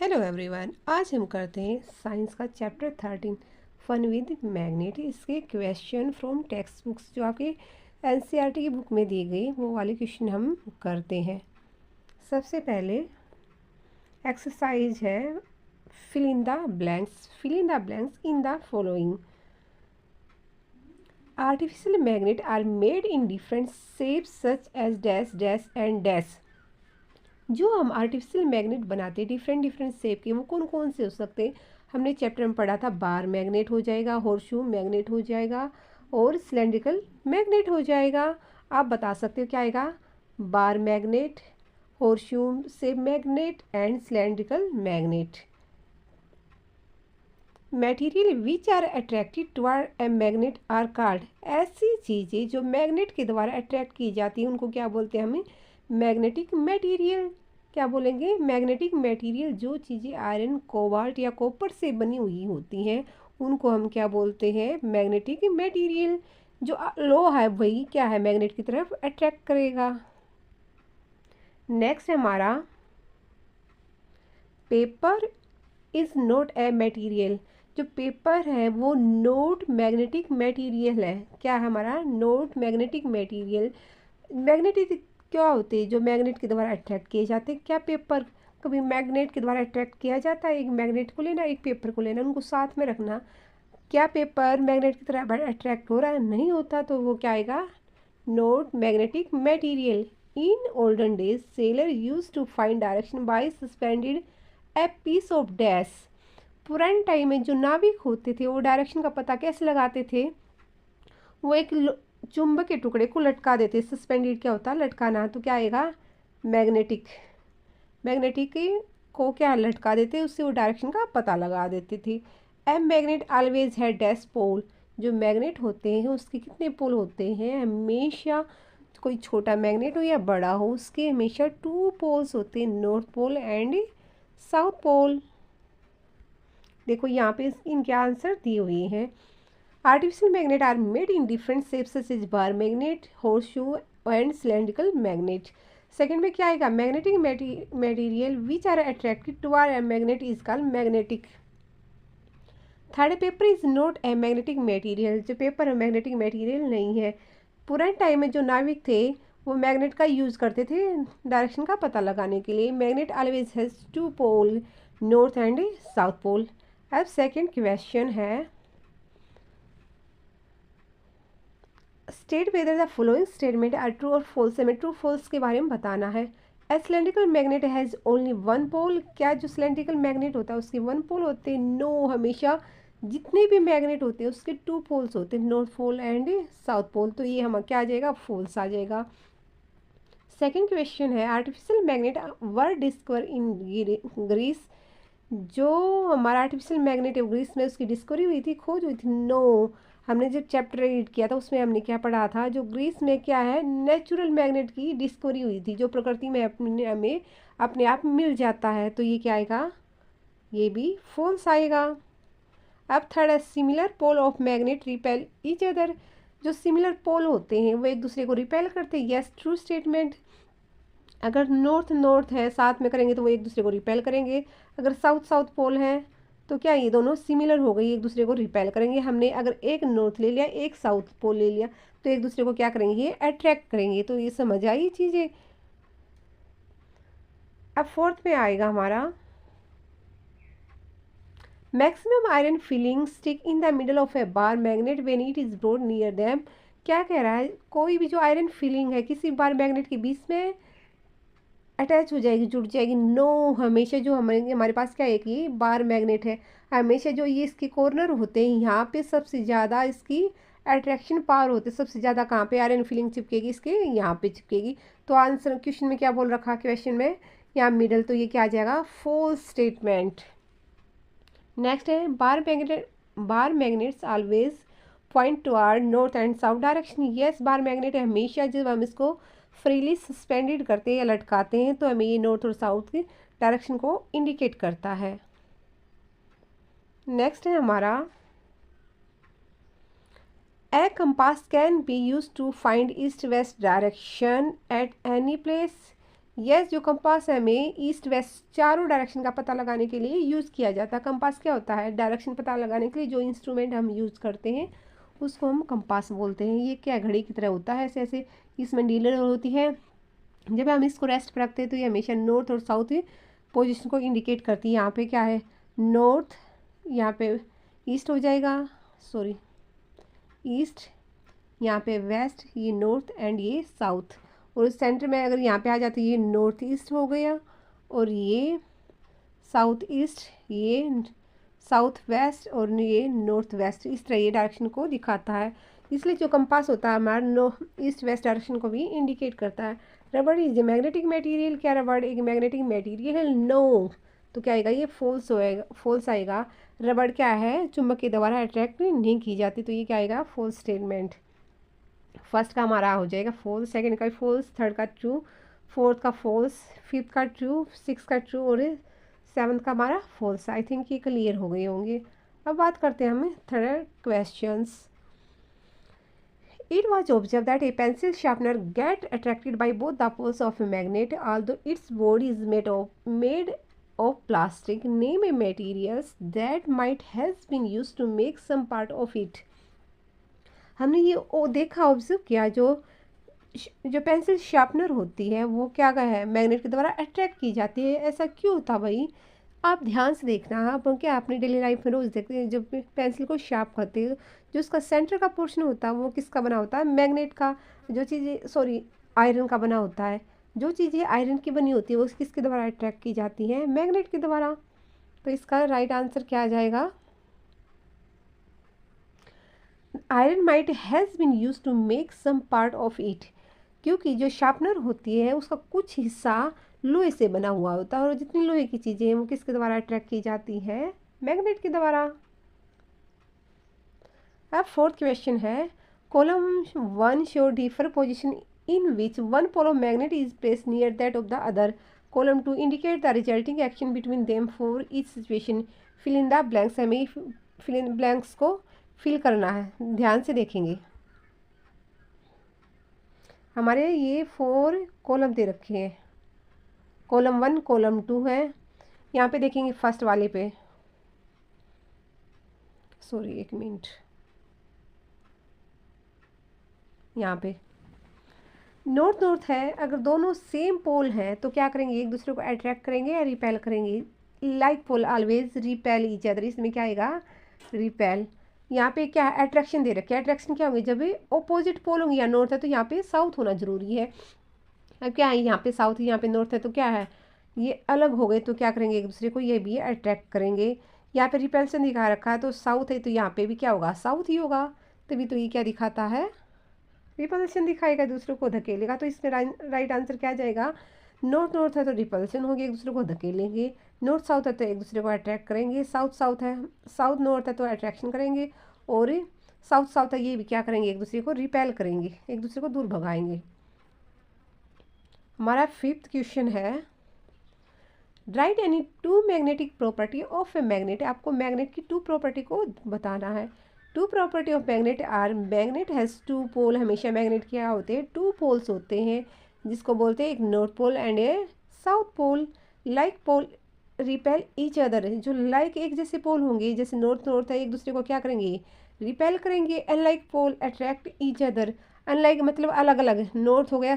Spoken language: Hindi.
हेलो एवरीवन, आज हम करते हैं साइंस का चैप्टर 13 फन विद मैग्नेट। इसके क्वेश्चन फ्रॉम टेक्स्ट बुक्स जो आपके एनसीईआरटी की बुक में दी गई वो वाले क्वेश्चन हम करते हैं। सबसे पहले एक्सरसाइज है fill in the blanks in the following. Artificial magnet are made in different shapes such as dash dash and dash. जो हम आर्टिफिशियल मैग्नेट बनाते हैं डिफरेंट डिफरेंट शेप के, वो कौन कौन से हो सकते हैं। हमने चैप्टर में पढ़ा था बार मैग्नेट हो जाएगा, हॉर्सशू मैग्नेट हो जाएगा और सिलेंड्रिकल मैग्नेट हो जाएगा। आप बता सकते हो क्या आएगा? Bar magnet, horseshoe shape magnet and cylindrical magnet. Material which are attracted toward a magnet are called. ऐसी चीज़ें जो मैग्नेट के द्वारा अट्रैक्ट की जाती हैं उनको क्या बोलते हैं? हमें मैग्नेटिक मटेरियल। क्या बोलेंगे? Magnetic material. जो चीज़ें आयरन, कोबाल्ट या कॉपर से बनी हुई होती हैं उनको हम क्या बोलते हैं? Magnetic material. जो लोहा है वही क्या है? मैग्नेट की तरफ अट्रैक्ट करेगा। नेक्स्ट है हमारा paper is not a material. जो पेपर है वो नॉट मैग्नेटिक मटेरियल है। क्या है हमारा? Not magnetic material. मैग्नेटिक क्या होते हैं? जो मैग्नेट के द्वारा अट्रैक्ट किए जाते हैं। क्या पेपर कभी मैग्नेट के द्वारा अट्रैक्ट किया जाता है? एक मैग्नेट को लेना, एक पेपर को लेना, उनको साथ में रखना। क्या पेपर मैग्नेट की तरह अट्रैक्ट हो रहा है? नहीं होता, तो वो क्या आएगा? Not magnetic material. In olden days sailor use to find direction by suspended a piece of dash. पुराने टाइम में जो नाविक होते थे वो डायरेक्शन का पता कैसे लगाते थे? वो एक चुंबक के टुकड़े को लटका देते। सस्पेंडेड क्या होता है? लटकाना। तो क्या आएगा? मैग्नेटिक। मैग्नेटिक को क्या लटका देते, उससे वो डायरेक्शन का पता लगा देते थे। ए मैग्नेट ऑलवेज है डैश पोल। जो मैग्नेट होते हैं उसके कितने पोल होते हैं? हमेशा कोई छोटा मैग्नेट हो या बड़ा हो उसके हमेशा 2 पोल्स होते हैं, north pole and south pole. देखो यहाँ पे इनके आंसर दिए हुए हैं। Artificial magnet are made in different shapes such as bar magnet, horseshoe and cylindrical magnet. Second में क्या आएगा? Magnetic material which are attracted toward a magnet is called magnetic. Third, paper is not a magnetic material. जो पेपर है मैग्नेटिक मटेरियल नहीं है। पुराने टाइम में जो नाविक थे वो मैग्नेट का यूज करते थे डायरेक्शन का पता लगाने के लिए। Magnet always has 2 pole, north and south pole. अब सेकंड क्वेश्चन है state whether the following statement are true और फॉल्स। हमें ट्रू फॉल्स के बारे में बताना है। A cylindrical magnet has only 1 pole. क्या जो सिलेंड्रिकल मैग्नेट होता है उसके 1 पोल होते हैं? नो, हमेशा जितने भी मैग्नेट होते हैं उसके 2 पोल्स होते हैं, north pole and south pole. तो ये हम क्या आ जाएगा? फॉल्स आ जाएगा। सेकेंड क्वेश्चन है artificial magnet were discover in Greece. जो हमारा आर्टिफिशियल मैग्नेट है ग्रीस में उसकी डिस्कवरी हुई थी, खोज हुई थी? नो, हमने जब चैप्टर रीड किया था उसमें हमने क्या पढ़ा था? जो ग्रीस में क्या है, नेचुरल मैग्नेट की डिस्कवरी हुई थी जो प्रकृति में अपने हमें अपने आप मिल जाता है। तो ये क्या आएगा? ये भी फॉल्स आएगा। अब थर्ड है similar pole of magnet repel each other. जो सिमिलर पोल होते हैं वो एक दूसरे को रिपेल करते हैं। Yes, true statement. अगर नॉर्थ नॉर्थ है साथ में करेंगे तो वो एक दूसरे को रिपेल करेंगे। अगर साउथ साउथ पोल है तो क्या ये दोनों सिमिलर हो गई, एक दूसरे को रिपेल करेंगे। हमने अगर एक नॉर्थ ले लिया एक साउथ पोल ले लिया तो एक दूसरे को क्या करेंगे? ये अट्रैक्ट करेंगे। तो ये समझ आई चीज़ें। अब फोर्थ में आएगा हमारा maximum iron filling stick in the middle of A bar magnet when it is brought near them. क्या कह रहा है? कोई भी जो आयरन फिलिंग है किसी बार मैग्नेट के बीच में अटैच हो जाएगी, जुड़ जाएगी। नो, हमेशा जो हमारे पास क्या है कि बार मैग्नेट है, हमेशा जो ये इसके कॉर्नर होते हैं यहाँ पे सबसे ज़्यादा इसकी अट्रैक्शन पावर होते हैं। सबसे ज़्यादा कहाँ पे आयरन फिलिंग चिपकेगी? इसके यहाँ पे चिपकेगी। तो आंसर क्वेश्चन में क्या बोल रखा? क्वेश्चन में यहाँ मिडल, तो ये क्या आ जाएगा? False statement. नेक्स्ट है bar magnets always point toward north and south direction. Yes, bar magnet हमेशा जब हम इसको फ्रीली सस्पेंडेड करते हैं या लटकाते हैं तो हमें ये नॉर्थ और साउथ की डायरेक्शन को इंडिकेट करता है। नेक्स्ट है हमारा a compass can be use to find east west direction at any place. Yes, जो कंपास है हमें ईस्ट वेस्ट चारों डायरेक्शन का पता लगाने के लिए यूज़ किया जाता है। कंपास क्या होता है? डायरेक्शन पता लगाने के लिए जो इंस्ट्रूमेंट हम यूज़ करते हैं उसको हम कंपास बोलते हैं। ये क्या घड़ी की तरह होता है, ऐसे ऐसे इसमें डीलर होती है। जब हम इसको रेस्ट पर रखते हैं तो ये हमेशा नॉर्थ और साउथ पोजीशन को इंडिकेट करती है। यहाँ पे क्या है? नॉर्थ, यहाँ पे ईस्ट हो जाएगा, सॉरी ईस्ट, यहाँ पे वेस्ट, ये नॉर्थ एंड ये साउथ। और सेंटर में अगर यहाँ पे आ जाती है ये नॉर्थ ईस्ट हो गया और ये साउथ ईस्ट, ये साउथ वेस्ट और ये नॉर्थ वेस्ट। इस तरह ये डायरेक्शन को दिखाता है। इसलिए जो कंपास होता है हमारा ईस्ट वेस्ट डायरेक्शन को भी इंडिकेट करता है। रबड़ इज ए मैग्नेटिक मटेरियल। क्या रबड़ एक मैग्नेटिक मटेरियल है? नो। तो क्या आएगा? ये फॉल्स होएगा, फॉल्स आएगा। रबड़ क्या है? चुंबक के द्वारा अट्रैक्ट नहीं की जाती। तो ये क्या आएगा? False statement. फर्स्ट का हमारा हो जाएगा फॉल्स, सेकंड का फॉल्स, थर्ड का ट्रू, फोर्थ का फॉल्स, फिफ्थ का ट्रू, सिक्स का ट्रू और सेवन्थ का हमारा फॉल्स। आई थिंक ये क्लियर हो गए होंगे। अब बात करते हैं हमें third questions. It was observed that a pencil sharpener get attracted by both the poles of a magnet, although its body is made of plastic. Name a materials that might has been used to make some part of it. हमने ये देखा, ऑब्जर्व किया, जो पेंसिल शार्पनर होती है वो क्या है? मैग्नेट के द्वारा अट्रैक्ट की जाती है। ऐसा क्यों होता भाई? आप ध्यान से देखना। आप क्या अपनी डेली लाइफ में रोज़ देखते हैं जब पेंसिल को शार्प करते हैं, जो उसका सेंटर का पोर्शन होता है वो किसका बना होता है? मैग्नेट का। जो चीज़ें सॉरी आयरन का बना होता है, जो चीज़ें आयरन की बनी होती है वो किसके द्वारा अट्रैक्ट की जाती है? मैग्नेट के द्वारा। तो इसका राइट आंसर क्या आ जाएगा? Iron might has been use to make some part of it. क्योंकि जो शार्पनर होती है उसका कुछ हिस्सा लोहे से बना हुआ होता है और जितनी लोहे की चीज़ें हैं वो किसके द्वारा अट्रैक्ट की जाती है? मैग्नेट के द्वारा। अब फोर्थ क्वेश्चन है, column 1 show differ position in which one pole of magnet is place near that of the other. Column 2 indicate the resulting action between them for each situation. Fill in the blanks. हमें फिल इन ब्लैंक्स को फिल करना है, ध्यान से देखेंगे। हमारे ये 4 कॉलम दे रखे हैं, कॉलम 1 कॉलम 2 है। यहाँ पे देखेंगे फर्स्ट वाले पे, सॉरी एक मिनट, यहाँ पे नॉर्थ नॉर्थ है। अगर दोनों सेम पोल हैं तो क्या करेंगे? एक दूसरे को अट्रैक्ट करेंगे या रिपेल करेंगे? Like pole always repel each other. इसमें क्या आएगा? रिपेल। यहाँ पे क्या है? अट्रैक्शन दे रखी है। अट्रैक्शन क्या होंगे? जब ऑपोजिट पोल होंगे, या नॉर्थ है तो यहाँ पे साउथ होना जरूरी है। अब क्या है? यहाँ पे साउथ है, यहाँ पे नॉर्थ है, तो क्या है? ये अलग हो गए तो क्या करेंगे? एक दूसरे को ये भी अट्रैक्ट करेंगे। यहाँ पे रिपेल्सन दिखा रखा है तो साउथ है तो यहाँ पे भी क्या होगा? साउथ ही होगा। तभी तो ये क्या दिखाता है? रिपल्सन दिखाएगा, दूसरे को धकेलेगा। तो इसमें राइट आंसर क्या आ जाएगा? नॉर्थ नॉर्थ है तो रिपल्सन होगी, एक दूसरे को धकेलेंगे। नॉर्थ साउथ है तो एक दूसरे को अट्रैक्ट करेंगे। साउथ साउथ है, साउथ नॉर्थ है तो अट्रैक्शन करेंगे। और साउथ साउथ है ये भी क्या करेंगे? एक दूसरे को रिपेल करेंगे, एक दूसरे को दूर भगाएंगे। हमारा फिफ्थ क्वेश्चन है, write any two magnetic property of a magnet. आपको मैग्नेट की 2 प्रॉपर्टी को बताना है। 2 property of magnet are, magnet has 2 pole. हमेशा मैग्नेट क्या होते हैं? 2 पोल्स होते हैं, जिसको बोलते हैं एक north pole and a south pole. Like pole repel each other. जो लाइक एक जैसे पोल होंगे, जैसे नॉर्थ नॉर्थ है, एक दूसरे को क्या करेंगे? रिपेल करेंगे। Unlike pole attract each other. Unlike मतलब अलग अलग, नॉर्थ हो गया